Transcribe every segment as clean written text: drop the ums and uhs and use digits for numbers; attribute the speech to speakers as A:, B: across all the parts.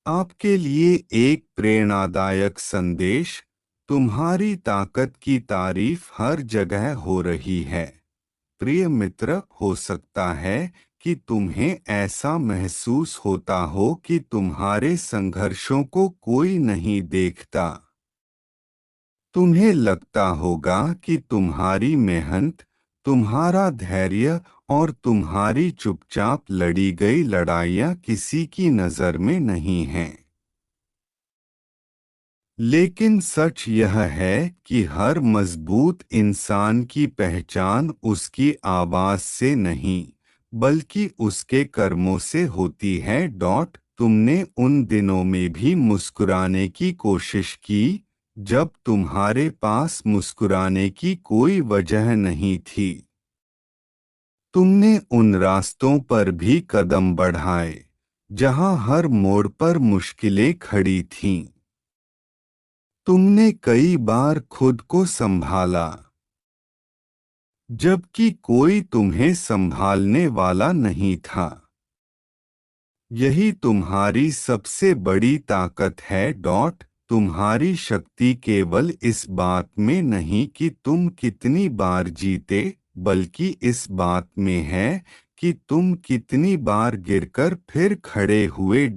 A: आपके लिए एक प्रेरणादायक संदेश। तुम्हारी ताकत की तारीफ हर जगह हो रही है। प्रिय मित्र, हो सकता है कि तुम्हें ऐसा महसूस होता हो कि तुम्हारे संघर्षों को कोई नहीं देखता। तुम्हें लगता होगा कि तुम्हारी मेहनत, तुम्हारा धैर्य और तुम्हारी चुपचाप लड़ी गई लड़ाइयाँ किसी की नज़र में नहीं हैं। लेकिन सच यह है कि हर मजबूत इंसान की पहचान उसकी आवाज़ से नहीं, बल्कि उसके कर्मों से होती है। तुमने उन दिनों में भी मुस्कुराने की कोशिश की जब तुम्हारे पास मुस्कुराने की कोई वजह नहीं थी। तुमने उन रास्तों पर भी कदम बढ़ाए जहां हर मोड़ पर मुश्किलें खड़ी थीं। तुमने कई बार खुद को संभाला जबकि कोई तुम्हें संभालने वाला नहीं था। यही तुम्हारी सबसे बड़ी ताकत है। तुम्हारी शक्ति केवल इस बात में नहीं कि तुम कितनी बार जीते, बल्कि इस बात में है कि तुम कितनी बार गिरकर फिर खड़े हुए।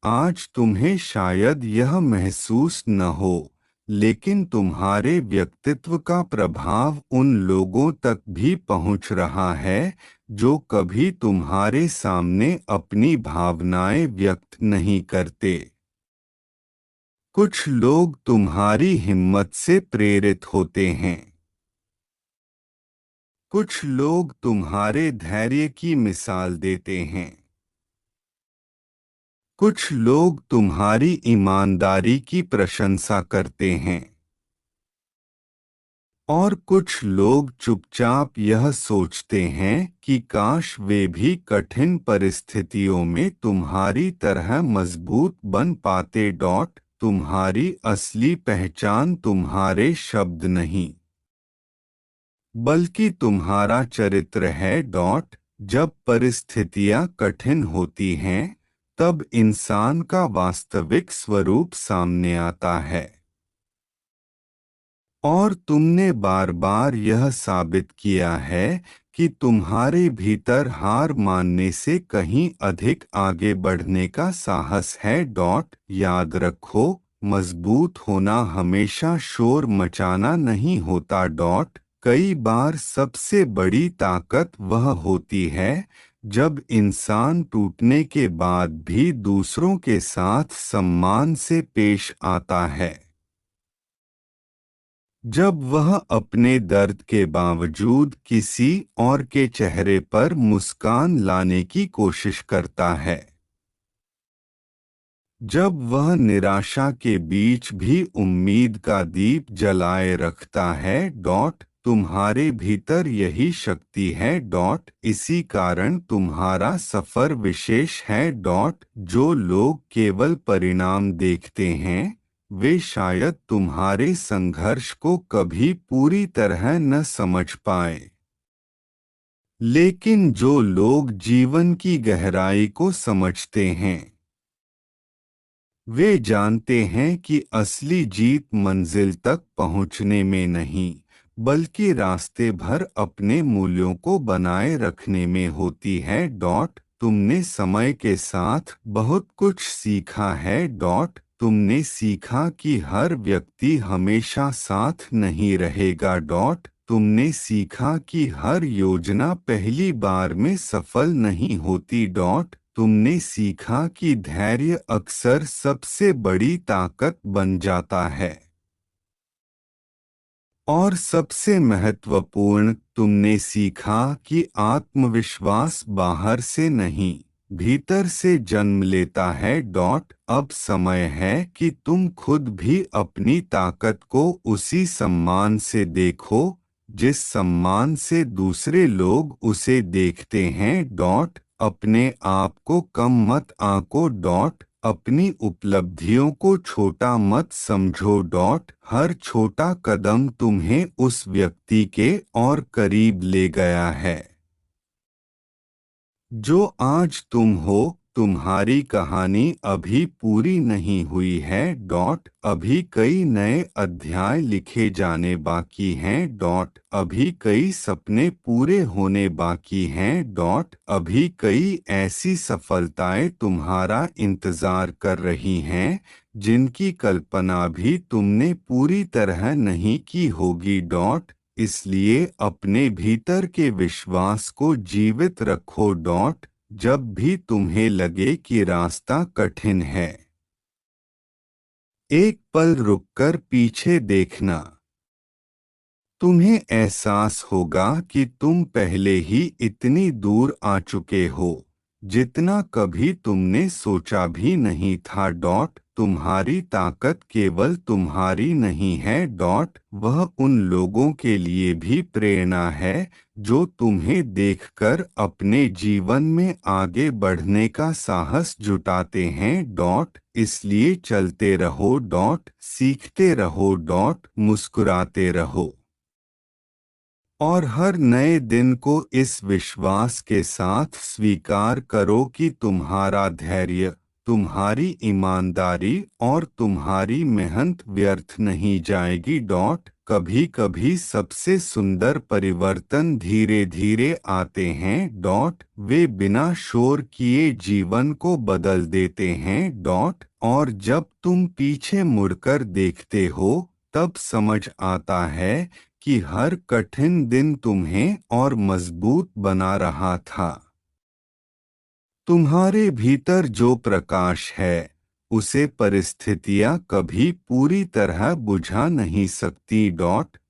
A: आज तुम्हें शायद यह महसूस न हो, लेकिन तुम्हारे व्यक्तित्व का प्रभाव उन लोगों तक भी पहुंच रहा है जो कभी तुम्हारे सामने अपनी भावनाएं व्यक्त नहीं करते। कुछ लोग तुम्हारी हिम्मत से प्रेरित होते हैं। कुछ लोग तुम्हारे धैर्य की मिसाल देते हैं। कुछ लोग तुम्हारी ईमानदारी की प्रशंसा करते हैं। और कुछ लोग चुपचाप यह सोचते हैं कि काश वे भी कठिन परिस्थितियों में तुम्हारी तरह मजबूत बन पाते। तुम्हारी असली पहचान तुम्हारे शब्द नहीं, बल्कि तुम्हारा चरित्र है। जब परिस्थितियां कठिन होती हैं, तब इंसान का वास्तविक स्वरूप सामने आता है। और तुमने बार बार यह साबित किया है कि तुम्हारे भीतर हार मानने से कहीं अधिक आगे बढ़ने का साहस है। याद रखो, मजबूत होना हमेशा शोर मचाना नहीं होता। कई बार सबसे बड़ी ताकत वह होती है जब इंसान टूटने के बाद भी दूसरों के साथ सम्मान से पेश आता है। जब वह अपने दर्द के बावजूद किसी और के चेहरे पर मुस्कान लाने की कोशिश करता है। जब वह निराशा के बीच भी उम्मीद का दीप जलाए रखता है। तुम्हारे भीतर यही शक्ति है। इसी कारण तुम्हारा सफर विशेष है। जो लोग केवल परिणाम देखते हैं, वे शायद तुम्हारे संघर्ष को कभी पूरी तरह न समझ पाए। लेकिन जो लोग जीवन की गहराई को समझते हैं, वे जानते हैं कि असली जीत मंजिल तक पहुंचने में नहीं, बल्कि रास्ते भर अपने मूल्यों को बनाए रखने में होती है। तुमने समय के साथ बहुत कुछ सीखा है। तुमने सीखा कि हर व्यक्ति हमेशा साथ नहीं रहेगा। तुमने सीखा कि हर योजना पहली बार में सफल नहीं होती। तुमने सीखा कि धैर्य अक्सर सबसे बड़ी ताकत बन जाता है। और सबसे महत्वपूर्ण, तुमने सीखा कि आत्मविश्वास बाहर से नहीं, भीतर से जन्म लेता है। अब समय है कि तुम खुद भी अपनी ताकत को उसी सम्मान से देखो जिस सम्मान से दूसरे लोग उसे देखते हैं। अपने आप को कम मत आंको। अपनी उपलब्धियों को छोटा मत समझो। हर छोटा कदम तुम्हें उस व्यक्ति के और करीब ले गया है जो आज तुम हो। तुम्हारी कहानी अभी पूरी नहीं हुई है। अभी कई नए अध्याय लिखे जाने बाकी हैं। अभी कई सपने पूरे होने बाकी हैं। अभी कई ऐसी सफलताएं तुम्हारा इंतजार कर रही हैं जिनकी कल्पना भी तुमने पूरी तरह नहीं की होगी। इसलिए अपने भीतर के विश्वास को जीवित रखो। जब भी तुम्हें लगे कि रास्ता कठिन है, एक पल रुककर पीछे देखना। तुम्हें एहसास होगा कि तुम पहले ही इतनी दूर आ चुके हो जितना कभी तुमने सोचा भी नहीं था। तुम्हारी ताकत केवल तुम्हारी नहीं है। वह उन लोगों के लिए भी प्रेरणा है जो तुम्हें देखकर अपने जीवन में आगे बढ़ने का साहस जुटाते हैं। इसलिए चलते रहो। सीखते रहो। मुस्कुराते रहो और हर नए दिन को इस विश्वास के साथ स्वीकार करो कि तुम्हारा धैर्य, तुम्हारी ईमानदारी और तुम्हारी मेहनत व्यर्थ नहीं जाएगी। कभी कभी सबसे सुंदर परिवर्तन धीरे धीरे आते हैं। वे बिना शोर किए जीवन को बदल देते हैं। और जब तुम पीछे मुड़कर देखते हो तब समझ आता है कि हर कठिन दिन तुम्हें और मजबूत बना रहा था। तुम्हारे भीतर जो प्रकाश है उसे परिस्थितियां कभी पूरी तरह बुझा नहीं सकती।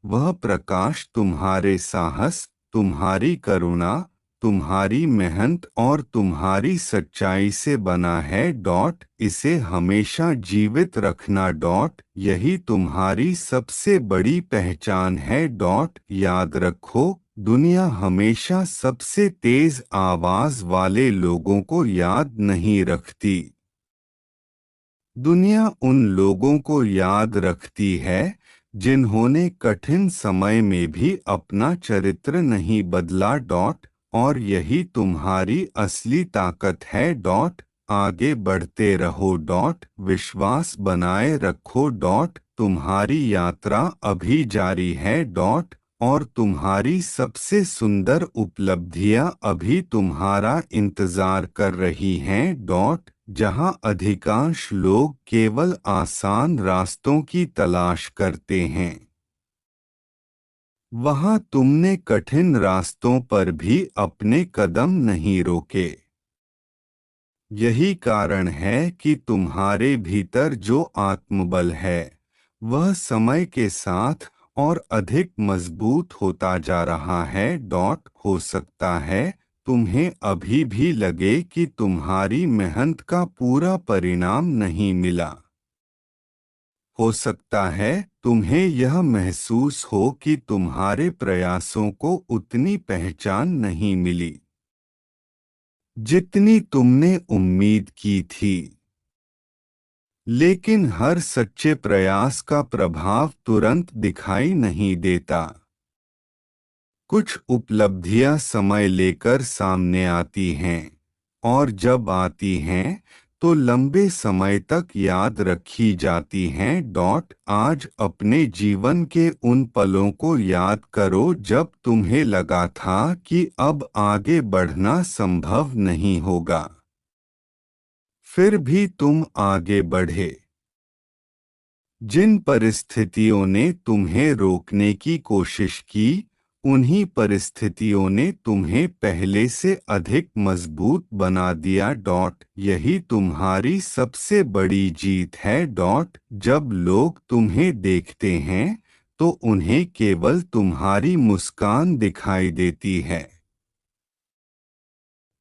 A: वह प्रकाश तुम्हारे साहस, तुम्हारी करुणा, तुम्हारी मेहनत और तुम्हारी सच्चाई से बना है। इसे हमेशा जीवित रखना। यही तुम्हारी सबसे बड़ी पहचान है। याद रखो, दुनिया हमेशा सबसे तेज आवाज वाले लोगों को याद नहीं रखती। दुनिया उन लोगों को याद रखती है जिन्होंने कठिन समय में भी अपना चरित्र नहीं बदला। और यही तुम्हारी असली ताकत है। आगे बढ़ते रहो। विश्वास बनाए रखो। तुम्हारी यात्रा अभी जारी है। और तुम्हारी सबसे सुंदर उपलब्धियां अभी तुम्हारा इंतजार कर रही हैं। जहां अधिकांश लोग केवल आसान रास्तों की तलाश करते हैं, वहां तुमने कठिन रास्तों पर भी अपने कदम नहीं रोके। यही कारण है कि तुम्हारे भीतर जो आत्मबल है वह समय के साथ और अधिक मजबूत होता जा रहा है। हो सकता है तुम्हें अभी भी लगे कि तुम्हारी मेहनत का पूरा परिणाम नहीं मिला। हो सकता है तुम्हें यह महसूस हो कि तुम्हारे प्रयासों को उतनी पहचान नहीं मिली जितनी तुमने उम्मीद की थी। लेकिन हर सच्चे प्रयास का प्रभाव तुरंत दिखाई नहीं देता। कुछ उपलब्धियां समय लेकर सामने आती हैं और जब आती हैं तो लंबे समय तक याद रखी जाती हैं। आज अपने जीवन के उन पलों को याद करो जब तुम्हें लगा था कि अब आगे बढ़ना संभव नहीं होगा, फिर भी तुम आगे बढ़े। जिन परिस्थितियों ने तुम्हें रोकने की कोशिश की, उन्हीं परिस्थितियों ने तुम्हें पहले से अधिक मजबूत बना दिया। यही तुम्हारी सबसे बड़ी जीत है। जब लोग तुम्हें देखते हैं तो उन्हें केवल तुम्हारी मुस्कान दिखाई देती है,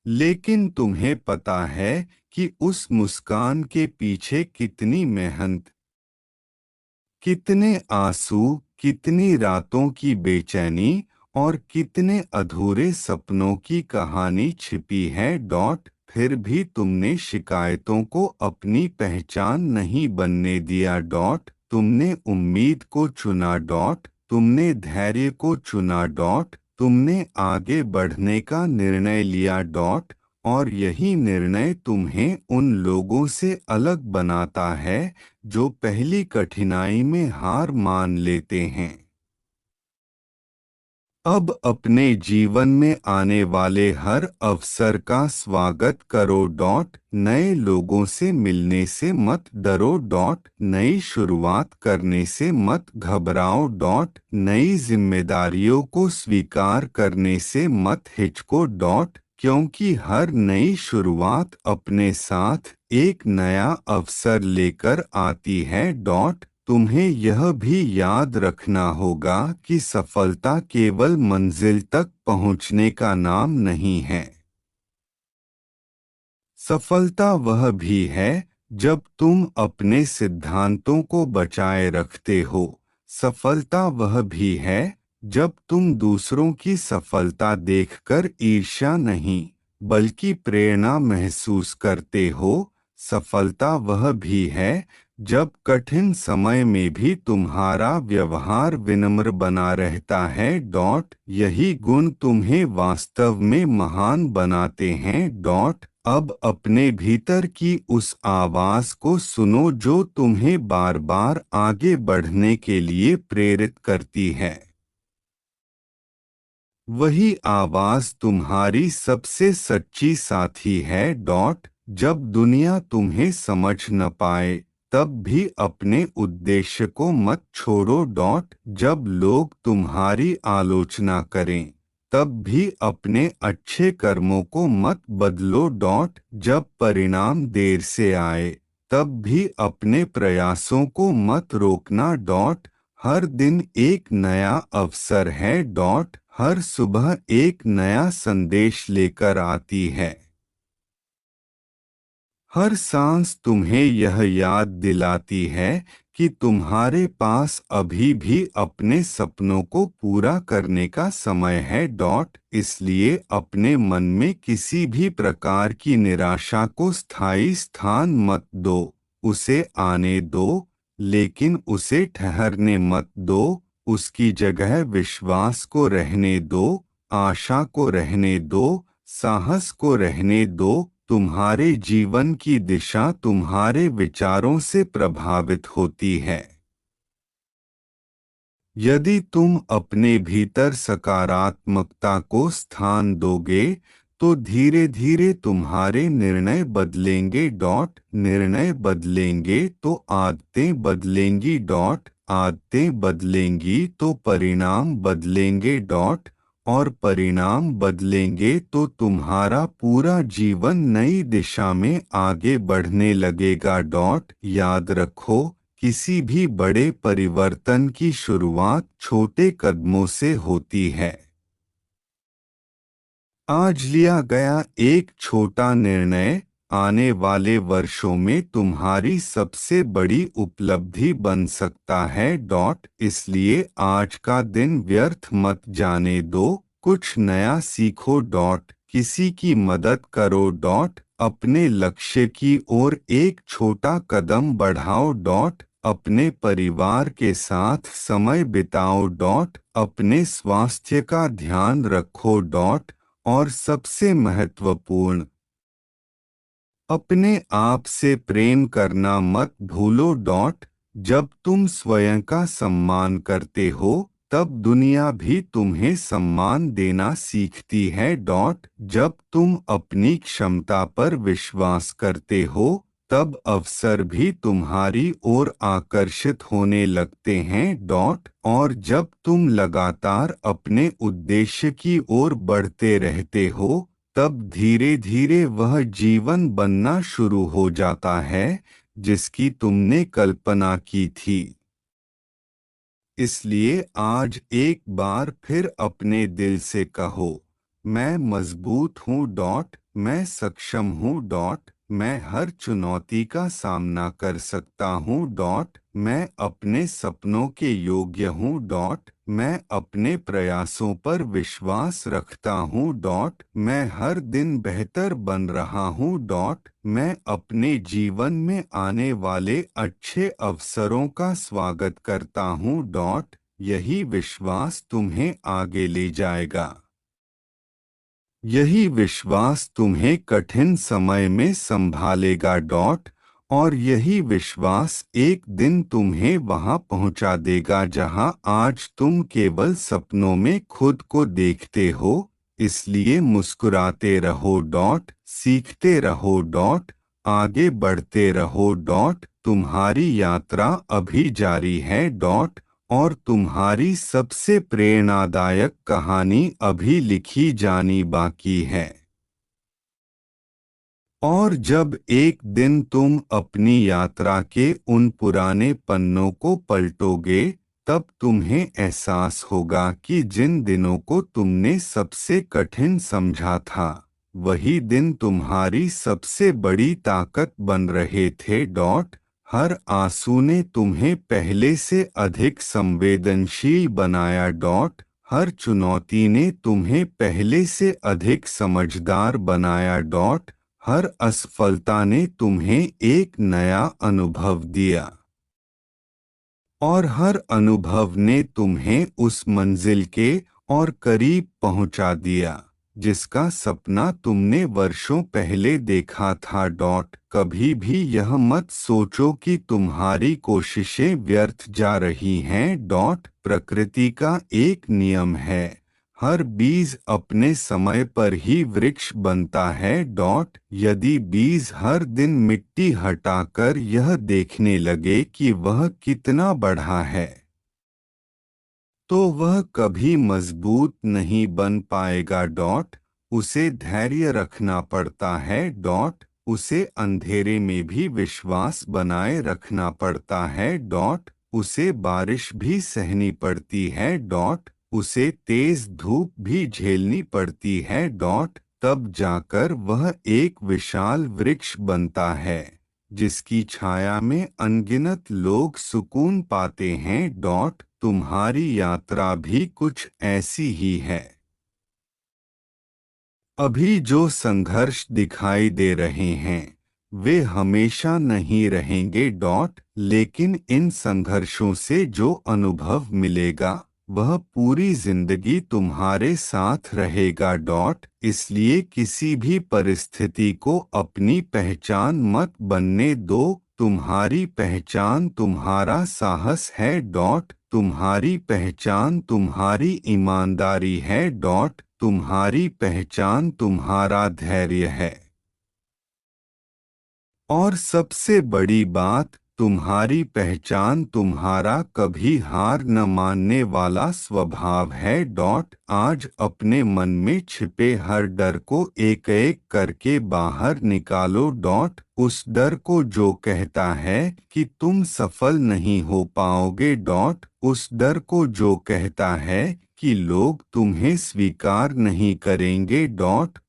A: लेकिन तुम्हें पता है कि उस मुस्कान के पीछे कितनी मेहनत, कितने आंसू, कितनी रातों की बेचैनी और कितने अधूरे सपनों की कहानी छिपी है। फिर भी तुमने शिकायतों को अपनी पहचान नहीं बनने दिया। तुमने उम्मीद को चुना। तुमने धैर्य को चुना। तुमने आगे बढ़ने का निर्णय लिया। और यही निर्णय तुम्हें उन लोगों से अलग बनाता है जो पहली कठिनाई में हार मान लेते हैं। अब अपने जीवन में आने वाले हर अवसर का स्वागत करो। नए लोगों से मिलने से मत डरो। नई शुरुआत करने से मत घबराओ। नई जिम्मेदारियों को स्वीकार करने से मत हिचको। क्योंकि हर नई शुरुआत अपने साथ एक नया अवसर लेकर आती है। तुम्हें यह भी याद रखना होगा कि सफलता केवल मंजिल तक पहुंचने का नाम नहीं है। सफलता वह भी है जब तुम अपने सिद्धांतों को बचाए रखते हो। सफलता वह भी है जब तुम दूसरों की सफलता देखकर ईर्ष्या नहीं बल्कि प्रेरणा महसूस करते हो। सफलता वह भी है जब कठिन समय में भी तुम्हारा व्यवहार विनम्र बना रहता है। यही गुण तुम्हें वास्तव में महान बनाते हैं। अब अपने भीतर की उस आवाज को सुनो जो तुम्हें बार बार आगे बढ़ने के लिए प्रेरित करती है। वही आवाज तुम्हारी सबसे सच्ची साथी है। जब दुनिया तुम्हें समझ न पाए तब भी अपने उद्देश्य को मत छोड़ो। जब लोग तुम्हारी आलोचना करें तब भी अपने अच्छे कर्मों को मत बदलो। जब परिणाम देर से आए तब भी अपने प्रयासों को मत रोकना। हर दिन एक नया अवसर है। हर सुबह एक नया संदेश लेकर आती है। हर सांस तुम्हें यह याद दिलाती है कि तुम्हारे पास अभी भी अपने सपनों को पूरा करने का समय है। इसलिए अपने मन में किसी भी प्रकार की निराशा को स्थायी स्थान मत दो। उसे आने दो लेकिन उसे ठहरने मत दो। उसकी जगह विश्वास को रहने दो, आशा को रहने दो, साहस को रहने दो। तुम्हारे जीवन की दिशा तुम्हारे विचारों से प्रभावित होती है। यदि तुम अपने भीतर सकारात्मकता को स्थान दोगे तो धीरे धीरे तुम्हारे निर्णय बदलेंगे। निर्णय बदलेंगे तो आदतें बदलेंगी। आदतें बदलेंगी तो परिणाम बदलेंगे। और परिणाम बदलेंगे तो तुम्हारा पूरा जीवन नई दिशा में आगे बढ़ने लगेगा। याद रखो, किसी भी बड़े परिवर्तन की शुरुआत छोटे कदमों से होती है। आज लिया गया एक छोटा निर्णय आने वाले वर्षों में तुम्हारी सबसे बड़ी उपलब्धि बन सकता है। इसलिए आज का दिन व्यर्थ मत जाने दो, कुछ नया सीखो। किसी की मदद करो। अपने लक्ष्य की ओर एक छोटा कदम बढ़ाओ। अपने परिवार के साथ समय बिताओ। अपने स्वास्थ्य का ध्यान रखो। और सबसे महत्वपूर्ण, अपने आप से प्रेम करना मत भूलो। जब तुम स्वयं का सम्मान करते हो तब दुनिया भी तुम्हें सम्मान देना सीखती है। जब तुम अपनी क्षमता पर विश्वास करते हो तब अवसर भी तुम्हारी ओर आकर्षित होने लगते हैं। और जब तुम लगातार अपने उद्देश्य की ओर बढ़ते रहते हो तब धीरे धीरे वह जीवन बनना शुरू हो जाता है जिसकी तुमने कल्पना की थी। इसलिए आज एक बार फिर अपने दिल से कहो, मैं मजबूत हूँ। मैं सक्षम हूँ। मैं हर चुनौती का सामना कर सकता हूँ। मैं अपने सपनों के योग्य हूँ। मैं अपने प्रयासों पर विश्वास रखता हूँ। मैं हर दिन बेहतर बन रहा हूँ। मैं अपने जीवन में आने वाले अच्छे अवसरों का स्वागत करता हूँ। यही विश्वास तुम्हें आगे ले जाएगा। यही विश्वास तुम्हें कठिन समय में संभालेगा। और यही विश्वास एक दिन तुम्हें वहां पहुंचा देगा जहां आज तुम केवल सपनों में खुद को देखते हो। इसलिए मुस्कुराते रहो। सीखते रहो। आगे बढ़ते रहो। तुम्हारी यात्रा अभी जारी है। और तुम्हारी सबसे प्रेरणादायक कहानी अभी लिखी जानी बाकी है। और जब एक दिन तुम अपनी यात्रा के उन पुराने पन्नों को पलटोगे, तब तुम्हें एहसास होगा कि जिन दिनों को तुमने सबसे कठिन समझा था, वही दिन तुम्हारी सबसे बड़ी ताकत बन रहे थे। हर आंसू ने तुम्हें पहले से अधिक संवेदनशील बनाया। हर चुनौती ने तुम्हें पहले से अधिक समझदार बनाया। हर असफलता ने तुम्हें एक नया अनुभव दिया। और हर अनुभव ने तुम्हें उस मंजिल के और करीब पहुंचा दिया जिसका सपना तुमने वर्षों पहले देखा था। कभी भी यह मत सोचो कि तुम्हारी कोशिशें व्यर्थ जा रही हैं। प्रकृति का एक नियम है, हर बीज अपने समय पर ही वृक्ष बनता है। यदि बीज हर दिन मिट्टी हटाकर यह देखने लगे कि वह कितना बढ़ा है, तो वह कभी मजबूत नहीं बन पाएगा। उसे धैर्य रखना पड़ता है। उसे अंधेरे में भी विश्वास बनाए रखना पड़ता है। उसे बारिश भी सहनी पड़ती है। उसे तेज धूप भी झेलनी पड़ती है। तब जाकर वह एक विशाल वृक्ष बनता है जिसकी छाया में अनगिनत लोग सुकून पाते हैं। तुम्हारी यात्रा भी कुछ ऐसी ही है। अभी जो संघर्ष दिखाई दे रहे हैं वे हमेशा नहीं रहेंगे। लेकिन इन संघर्षों से जो अनुभव मिलेगा वह पूरी जिंदगी तुम्हारे साथ रहेगा। इसलिए किसी भी परिस्थिति को अपनी पहचान मत बनने दो। तुम्हारी पहचान तुम्हारा साहस है। तुम्हारी पहचान तुम्हारी ईमानदारी है। तुम्हारी पहचान तुम्हारा धैर्य है। और सबसे बड़ी बात, तुम्हारी पहचान तुम्हारा कभी हार न मानने वाला स्वभाव है। आज अपने मन में छिपे हर डर को एक एक करके बाहर निकालो। उस डर को जो कहता है कि तुम सफल नहीं हो पाओगे। उस डर को जो कहता है कि लोग तुम्हें स्वीकार नहीं करेंगे।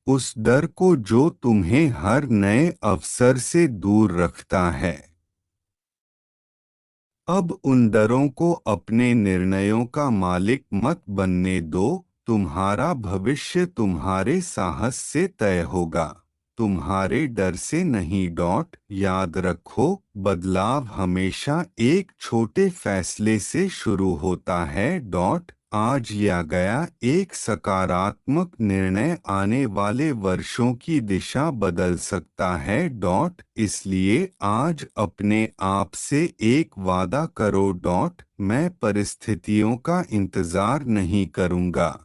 A: उस डर को जो तुम्हें हर नए अवसर से दूर रखता है। अब उन डरों को अपने निर्णयों का मालिक मत बनने दो। तुम्हारा भविष्य तुम्हारे साहस से तय होगा, तुम्हारे डर से नहीं। याद रखो, बदलाव हमेशा एक छोटे फैसले से शुरू होता है। आज या गया एक सकारात्मक निर्णय आने वाले वर्षों की दिशा बदल सकता है। इसलिए आज अपने आप से एक वादा करो। मैं परिस्थितियों का इंतजार नहीं करूंगा,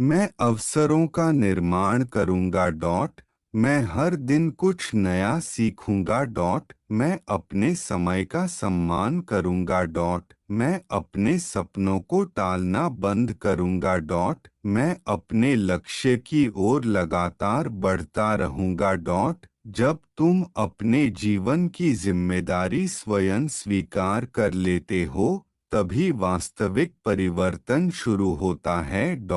A: मैं अवसरों का निर्माण करूंगा। मैं हर दिन कुछ नया सीखूंगा। मैं अपने समय का सम्मान करूंगा। मैं अपने सपनों को टालना बंद करूंगा। मैं अपने लक्ष्य की ओर लगातार बढ़ता रहूंगा। जब तुम अपने जीवन की जिम्मेदारी स्वयं स्वीकार कर लेते हो, तभी वास्तविक परिवर्तन शुरू होता है।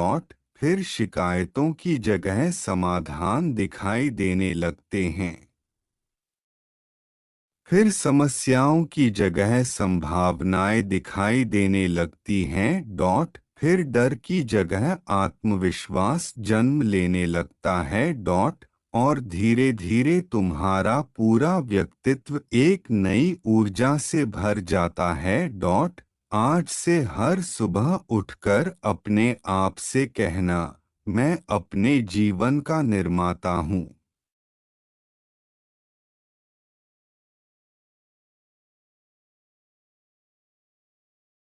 A: फिर शिकायतों की जगह समाधान दिखाई देने लगते हैं। फिर समस्याओं की जगह संभावनाएं दिखाई देने लगती हैं। फिर डर की जगह आत्मविश्वास जन्म लेने लगता है। और धीरे धीरे तुम्हारा पूरा व्यक्तित्व एक नई ऊर्जा से भर जाता है। आज से हर सुबह उठकर अपने आप से कहना, मैं अपने जीवन का निर्माता हूँ।